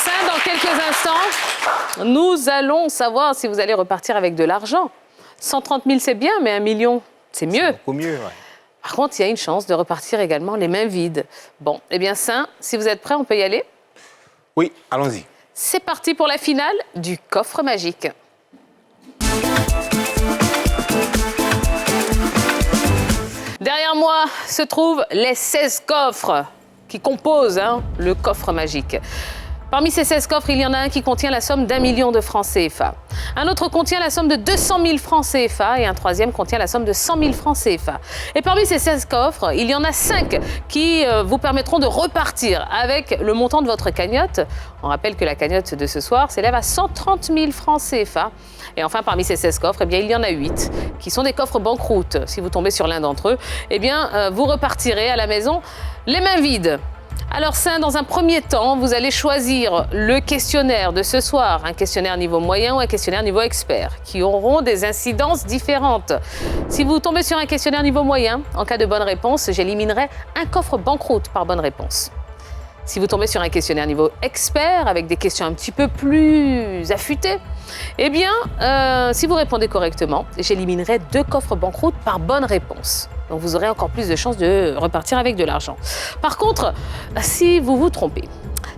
Saint, dans quelques instants, nous allons savoir si vous allez repartir avec de l'argent. 130 000, c'est bien, mais 1 million, c'est mieux. C'est beaucoup mieux, ouais. Par contre, il y a une chance de repartir également les mains vides. Bon, eh bien, Saint, si vous êtes prêts, on peut y aller? Oui, allons-y. C'est parti pour la finale du coffre magique. Derrière moi se trouvent les 16 coffres qui composent le coffre magique. Parmi ces 16 coffres, il y en a un qui contient la somme d'1 million de francs CFA. Un autre contient la somme de 200 000 francs CFA et un troisième contient la somme de 100 000 francs CFA. Et parmi ces 16 coffres, il y en a 5 qui vous permettront de repartir avec le montant de votre cagnotte. On rappelle que la cagnotte de ce soir s'élève à 130 000 francs CFA. Et enfin, parmi ces 16 coffres, il y en a 8 qui sont des coffres banqueroute. Si vous tombez sur l'un d'entre eux, vous repartirez à la maison les mains vides. Alors Saint, dans un premier temps, vous allez choisir le questionnaire de ce soir, un questionnaire niveau moyen ou un questionnaire niveau expert, qui auront des incidences différentes. Si vous tombez sur un questionnaire niveau moyen, en cas de bonne réponse, j'éliminerai un coffre banqueroute par bonne réponse. Si vous tombez sur un questionnaire niveau expert, avec des questions un petit peu plus affûtées, si vous répondez correctement, j'éliminerai 2 coffres banqueroute par bonne réponse. Donc vous aurez encore plus de chances de repartir avec de l'argent. Par contre, si vous vous trompez,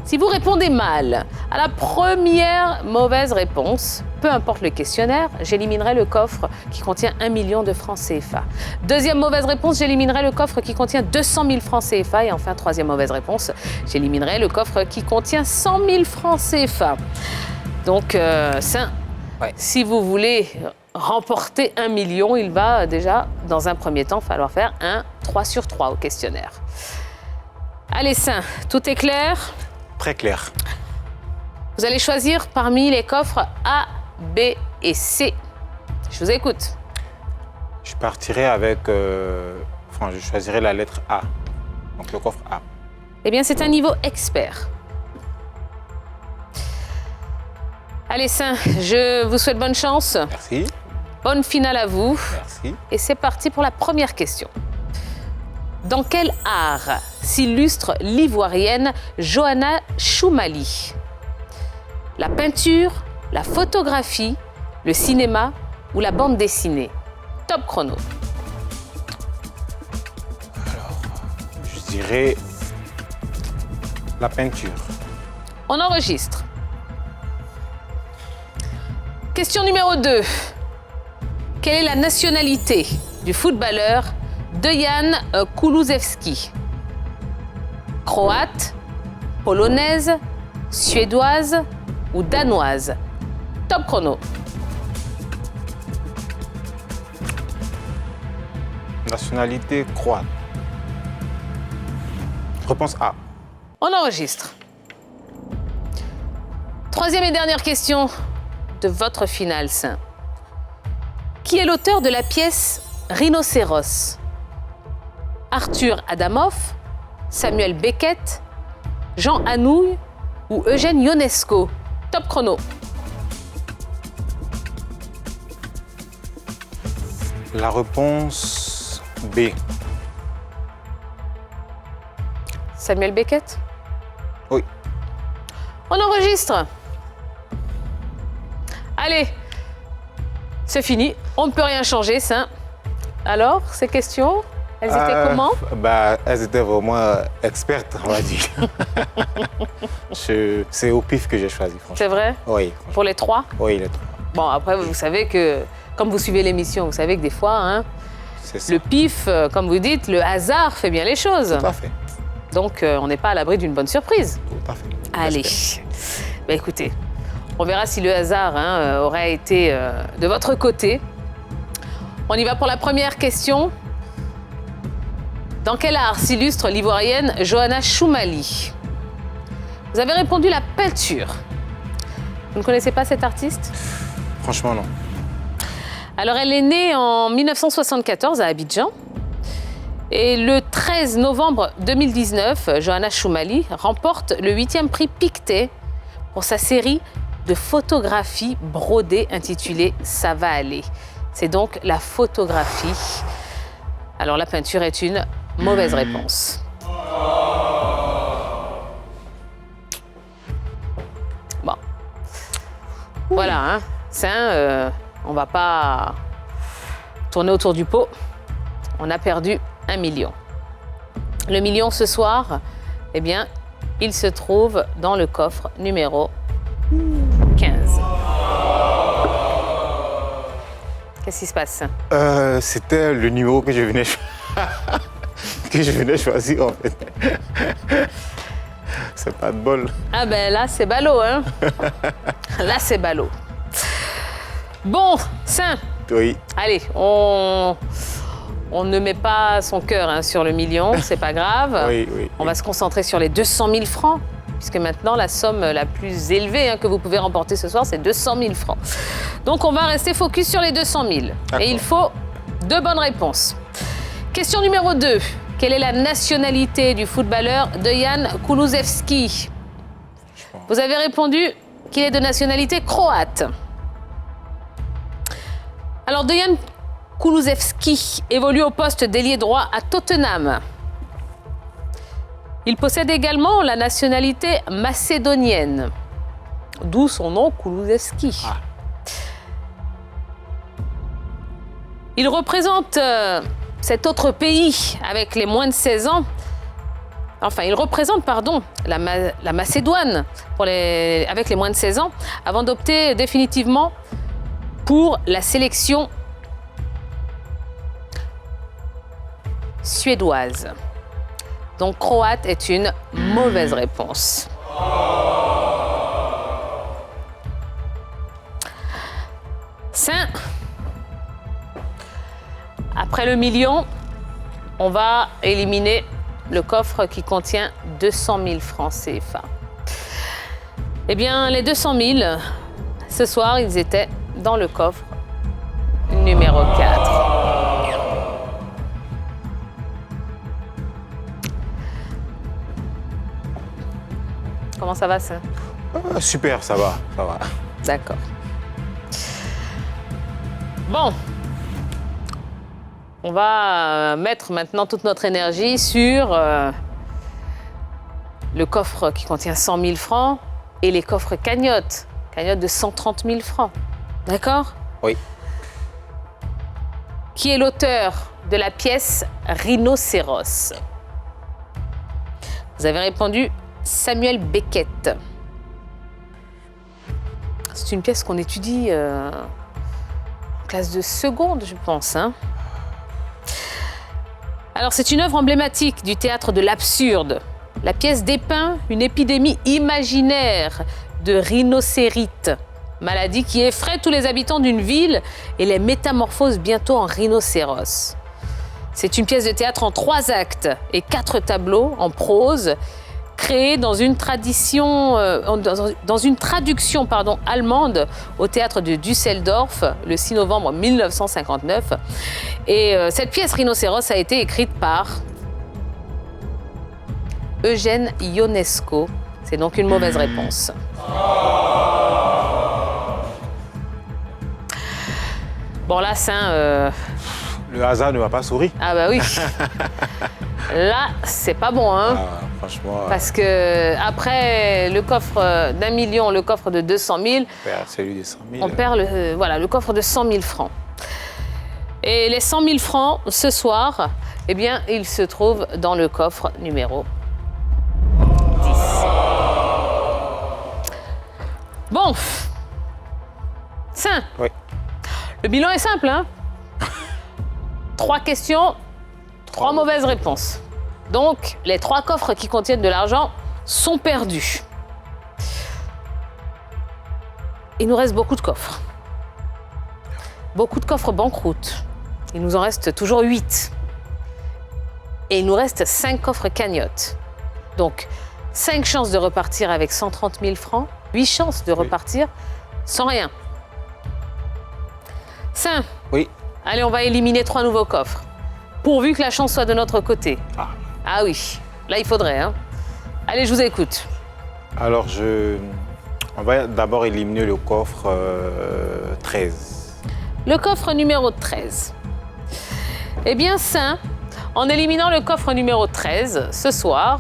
Si vous répondez mal à la première mauvaise réponse, peu importe le questionnaire, j'éliminerai le coffre qui contient 1 million de francs CFA. Deuxième mauvaise réponse, j'éliminerai le coffre qui contient 200 000 francs CFA. Et enfin, troisième mauvaise réponse, j'éliminerai le coffre qui contient 100 000 francs CFA. Donc, si vous voulez remporter 1 million, il va déjà, dans un premier temps, falloir faire un 3 sur 3 au questionnaire. Allez, Saint, tout est clair ? Très clair. Vous allez choisir parmi les coffres A, B et C. Je vous écoute. Je partirai avec... je choisirai la lettre A. Donc le coffre A. Eh bien, c'est un niveau expert. Allez, Saint, je vous souhaite bonne chance. Merci. Bonne finale à vous. Merci. Et c'est parti pour la première question. Dans quel art s'illustre l'ivoirienne Johanna Choumali? La peinture, la photographie, le cinéma ou la bande dessinée? Top chrono. Alors, je dirais la peinture. On enregistre. Question numéro 2. Quelle est la nationalité du footballeur Dejan Kulusevski? Croate, polonaise, suédoise ou danoise? Top chrono. Nationalité croate. Réponse A. On enregistre. Troisième et dernière question de votre finale, Saint. Qui est l'auteur de la pièce Rhinocéros? Arthur Adamov, Samuel Beckett, Jean Anouilh ou Eugène Ionesco? Top chrono. La réponse B. Samuel Beckett? Oui. On enregistre. Allez, c'est fini. On ne peut rien changer, ça. Alors, ces questions, elles étaient comment? Elles étaient vraiment expertes, on va dire. C'est au pif que j'ai choisi, franchement. C'est vrai? Oui. Pour les trois? Oui, les trois. Bon, après, vous savez que, comme vous suivez l'émission, vous savez que des fois, hein, le pif, comme vous dites, le hasard fait bien les choses. Tout à fait. Donc, on n'est pas à l'abri d'une bonne surprise. Tout à fait. Allez. Écoutez, on verra si le hasard aurait été de votre côté. On y va pour la première question. Dans quel art s'illustre l'ivoirienne Johanna Choumali? Vous avez répondu la peinture. Vous ne connaissez pas cette artiste? Franchement, non. Alors, elle est née en 1974 à Abidjan. Et le 13 novembre 2019, Johanna Choumali remporte le 8e prix Pictet pour sa série de photographies brodées intitulée « Ça va aller ». C'est donc la photographie. Alors, la peinture est une mauvaise réponse. Bon. Voilà, hein. On ne va pas tourner autour du pot. On a perdu 1 million. Le million ce soir, eh bien, il se trouve dans le coffre numéro 15. Qu'est-ce qui se passe? C'était le numéro que je venais choisir, en fait. C'est pas de bol. Ah ben là, c'est ballot, hein. Là, c'est ballot. Bon, Saint. Oui. Allez, on ne met pas son cœur sur le million, c'est pas grave. Oui. On va se concentrer sur les 200 000 francs, puisque maintenant, la somme la plus élevée que vous pouvez remporter ce soir, c'est 200 000 francs. Donc, on va rester focus sur les 200 000. Et il faut 2 bonnes réponses. Question numéro 2. Quelle est la nationalité du footballeur Dejan Kulusevski? Vous avez répondu qu'il est de nationalité croate. Alors, Dejan Kulusevski évolue au poste d'ailier droit à Tottenham. Il possède également la nationalité macédonienne, d'où son nom Kulusevski. Il représente cet autre pays avec les moins de 16 ans enfin, il représente, pardon, la Macédoine avec les moins de 16 ans, avant d'opter définitivement pour la sélection suédoise. Donc, croate est une mauvaise réponse. Saint. Après le million, on va éliminer le coffre qui contient 200 000 francs CFA. Eh bien, les 200 000, ce soir, ils étaient dans le coffre numéro 4. Comment ça va, ça? Super, ça va. D'accord. Bon. On va mettre maintenant toute notre énergie sur le coffre qui contient 100 000 francs et les coffres cagnottes de 130 000 francs. D'accord? Oui. Qui est l'auteur de la pièce Rhinocéros? Vous avez répondu Samuel Beckett. C'est une pièce qu'on étudie en classe de seconde, je pense, hein? Alors, c'est une œuvre emblématique du théâtre de l'absurde. La pièce dépeint une épidémie imaginaire de rhinocérite, maladie qui effraie tous les habitants d'une ville et les métamorphose bientôt en rhinocéros. C'est une pièce de théâtre en 3 actes et 4 tableaux en prose, créée dans une traduction allemande au théâtre de Düsseldorf le 6 novembre 1959. Et cette pièce Rhinocéros a été écrite par Eugène Ionesco. C'est donc une mauvaise réponse. Bon là, Saint... Le hasard ne m'a pas souri. Ah bah oui. Là, c'est pas bon, hein. Franchement. Parce que après le coffre d'1 million, le coffre de 200 000, On perd celui de 100 000. on perd le coffre de 100 000 francs. Et les 100 000 francs, ce soir, eh bien, ils se trouvent dans le coffre numéro 10. Bon. Saint. Oui. Le bilan est simple, hein. 3 questions, 3 mauvaises réponses. Donc, les 3 coffres qui contiennent de l'argent sont perdus. Il nous reste beaucoup de coffres. Beaucoup de coffres banqueroute. Il nous en reste toujours 8. Et il nous reste 5 coffres cagnottes. Donc, 5 chances de repartir avec 130 000 francs, 8 chances de repartir sans rien. Saint. Oui. Allez, on va éliminer 3 nouveaux coffres. Pourvu que la chance soit de notre côté. Ah oui, là il faudrait, hein. Allez, je vous écoute. Alors, on va d'abord éliminer le coffre 13. Le coffre numéro 13. Eh bien, Saint, en éliminant le coffre numéro 13, ce soir,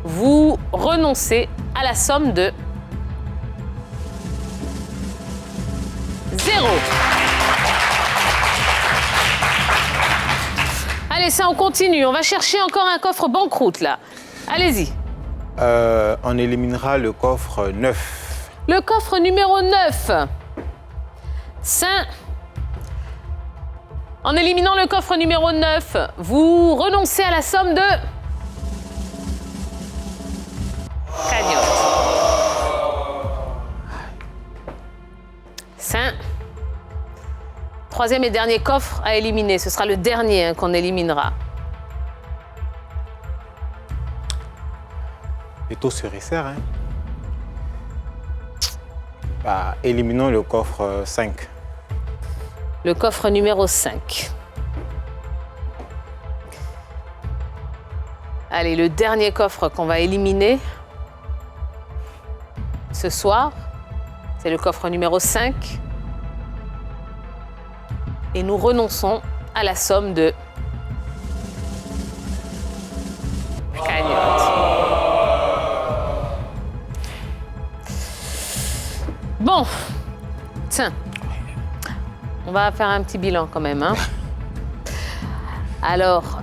vous renoncez à la somme de 0. Allez, ça, on continue. On va chercher encore un coffre banqueroute, là. Allez-y. On éliminera le coffre 9. Le coffre numéro 9. Saint. En éliminant le coffre numéro 9, vous renoncez à la somme de... cagnotte. Saint. 3e et dernier coffre à éliminer. Ce sera le dernier qu'on éliminera. Les taux se resserrent, hein. Bah, éliminons le coffre 5. Le coffre numéro 5. Allez, le dernier coffre qu'on va éliminer ce soir, c'est le coffre numéro 5. Et nous renonçons à la somme de cagnotte. Bon, tiens, on va faire un petit bilan quand même, hein. Alors,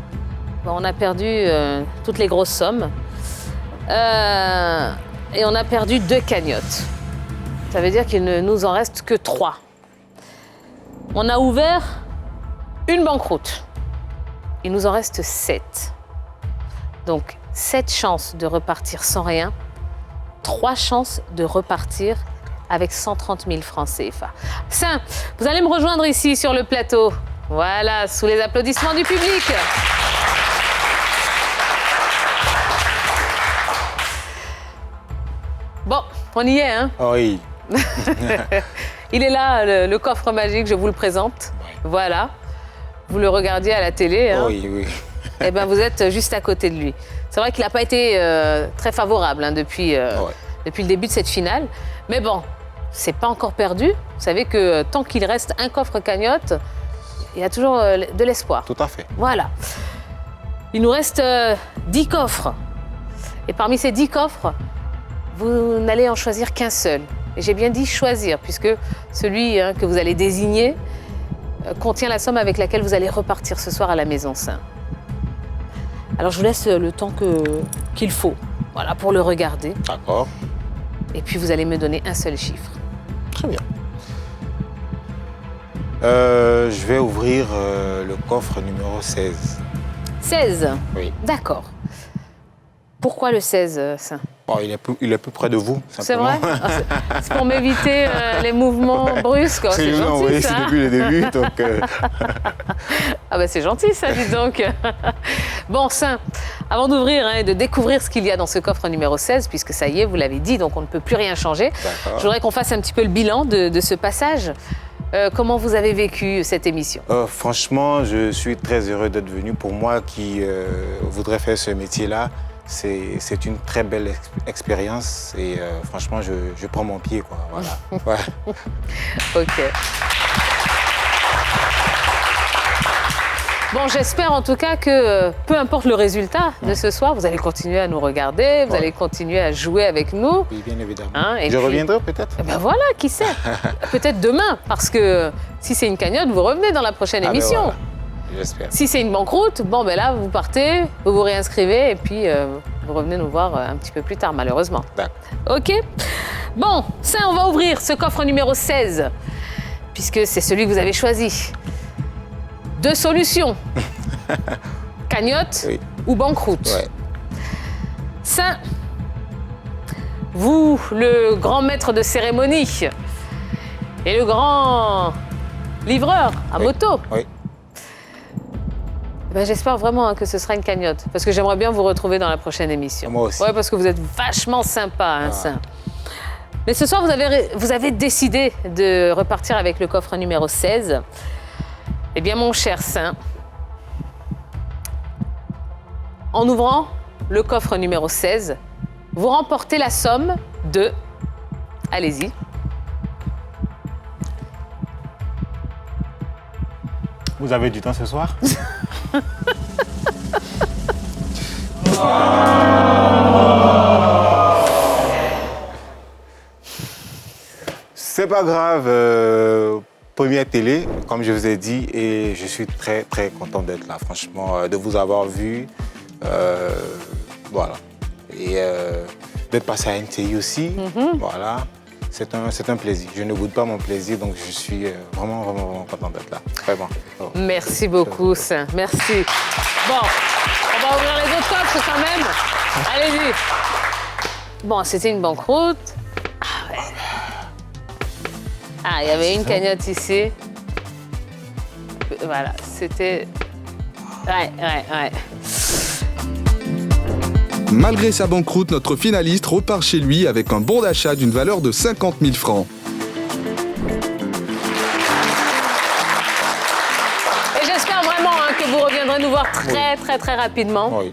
bon, on a perdu toutes les grosses sommes. Et on a perdu 2 cagnottes. Ça veut dire qu'il ne nous en reste que 3. On a ouvert une banqueroute. Il nous en reste 7. Donc, 7 chances de repartir sans rien, 3 chances de repartir avec 130 000 francs CFA. Saint, vous allez me rejoindre ici sur le plateau. Voilà, sous les applaudissements du public. Bon, on y est, hein? Oui. Il est là, le coffre magique, je vous le présente. Voilà. Vous le regardiez à la télé, hein? Oui, oui. Eh bien, vous êtes juste à côté de lui. C'est vrai qu'il n'a pas été très favorable hein, depuis le début de cette finale. Mais bon, c'est pas encore perdu. Vous savez que tant qu'il reste un coffre cagnotte, il y a toujours de l'espoir. Tout à fait. Voilà. Il nous reste 10 coffres. Et parmi ces 10 coffres, vous n'allez en choisir qu'un seul. Et j'ai bien dit choisir, puisque celui que vous allez désigner contient la somme avec laquelle vous allez repartir ce soir à la Maison Saint. Alors je vous laisse le temps qu'il faut, voilà, pour le regarder. D'accord. Et puis vous allez me donner un seul chiffre. Très bien. Je vais ouvrir le coffre numéro 16. 16 ? Oui. D'accord. Pourquoi le 16, Saint ? Oh, il est plus près de vous, C'est simplement. vrai ? C'est pour m'éviter les mouvements brusques. C'est gentil, oui, ça. c'est depuis le début, donc... Ah ben c'est gentil, ça, dis donc. Bon, Saint, avant d'ouvrir et de découvrir ce qu'il y a dans ce coffre numéro 16, puisque ça y est, vous l'avez dit, donc on ne peut plus rien changer, je voudrais qu'on fasse un petit peu le bilan de ce passage. Comment vous avez vécu cette émission ? Franchement, je suis très heureux d'être venu. Pour moi qui voudrais faire ce métier-là, c'est une très belle expérience et franchement, je prends mon pied, quoi. Voilà. Ouais. Ok. Bon, j'espère en tout cas que peu importe le résultat de ce soir, vous allez continuer à nous regarder, vous allez continuer à jouer avec nous. Oui, bien évidemment. Hein, et je puis, reviendrai peut-être. Ben voilà, qui sait. Peut-être demain, parce que si c'est une cagnotte, vous revenez dans la prochaine émission. Ben voilà. J'espère. Si c'est une banqueroute, bon ben là, vous partez, vous vous réinscrivez et puis vous revenez nous voir un petit peu plus tard, malheureusement. D'accord. Ok. Bon, ça, on va ouvrir ce coffre numéro 16, puisque c'est celui que vous avez choisi. 2 solutions. Cagnotte ou banqueroute. Ouais. Ça, vous, le grand maître de cérémonie et le grand livreur à moto. Oui. Ben, j'espère vraiment que ce sera une cagnotte, parce que j'aimerais bien vous retrouver dans la prochaine émission. Moi aussi. Ouais, parce que vous êtes vachement sympa, hein, ça. Mais ce soir, vous avez décidé de repartir avec le coffre numéro 16. Eh bien, mon cher Saint, en ouvrant le coffre numéro 16, vous remportez la somme de... Allez-y. Vous avez du temps ce soir? C'est pas grave. Première télé, comme je vous ai dit, et je suis très très content d'être là, franchement, de vous avoir vu, voilà, et d'être passé à NTI aussi, voilà, c'est un plaisir. Je ne goûte pas mon plaisir, donc je suis vraiment content d'être là, vraiment. Oh. Merci beaucoup, Saint, merci. Bon, on va ouvrir les autres coffres quand même. Allez-y. Bon, c'était une banqueroute. Ah, il y avait une cagnotte ici. Voilà, c'était... Ouais. Malgré sa banqueroute, notre finaliste repart chez lui avec un bon d'achat d'une valeur de 50 000 francs. Et j'espère vraiment que vous reviendrez nous voir très rapidement. Oui.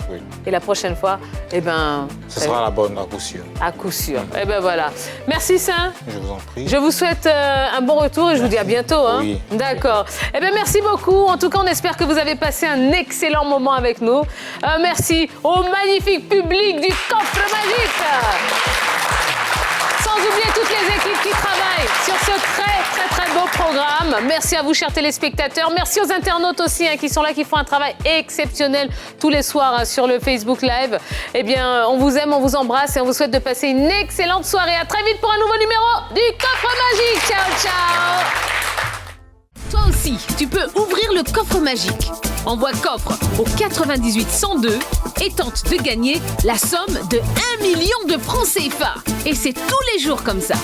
Et la prochaine fois, eh ben... Ce sera la bonne, à coup sûr. À coup sûr. Eh ben voilà. Merci, Saint. Je vous en prie. Je vous souhaite un bon retour et je vous dis à bientôt. Hein. Oui. D'accord. Eh bien, merci beaucoup. En tout cas, on espère que vous avez passé un excellent moment avec nous. Merci au magnifique public du Coffre Magique. Sans oublier toutes les équipes qui travaillent sur ce très beau programme. Merci à vous, chers téléspectateurs. Merci aux internautes aussi qui sont là, qui font un travail exceptionnel tous les soirs sur le Facebook Live. Eh bien, on vous aime, on vous embrasse et on vous souhaite de passer une excellente soirée. À très vite pour un nouveau numéro du Coffre Magique. Ciao, ciao. Toi aussi, tu peux ouvrir le coffre magique. Envoie coffre au 98 102 et tente de gagner la somme de 1 million de francs CFA. Et c'est tous les jours comme ça.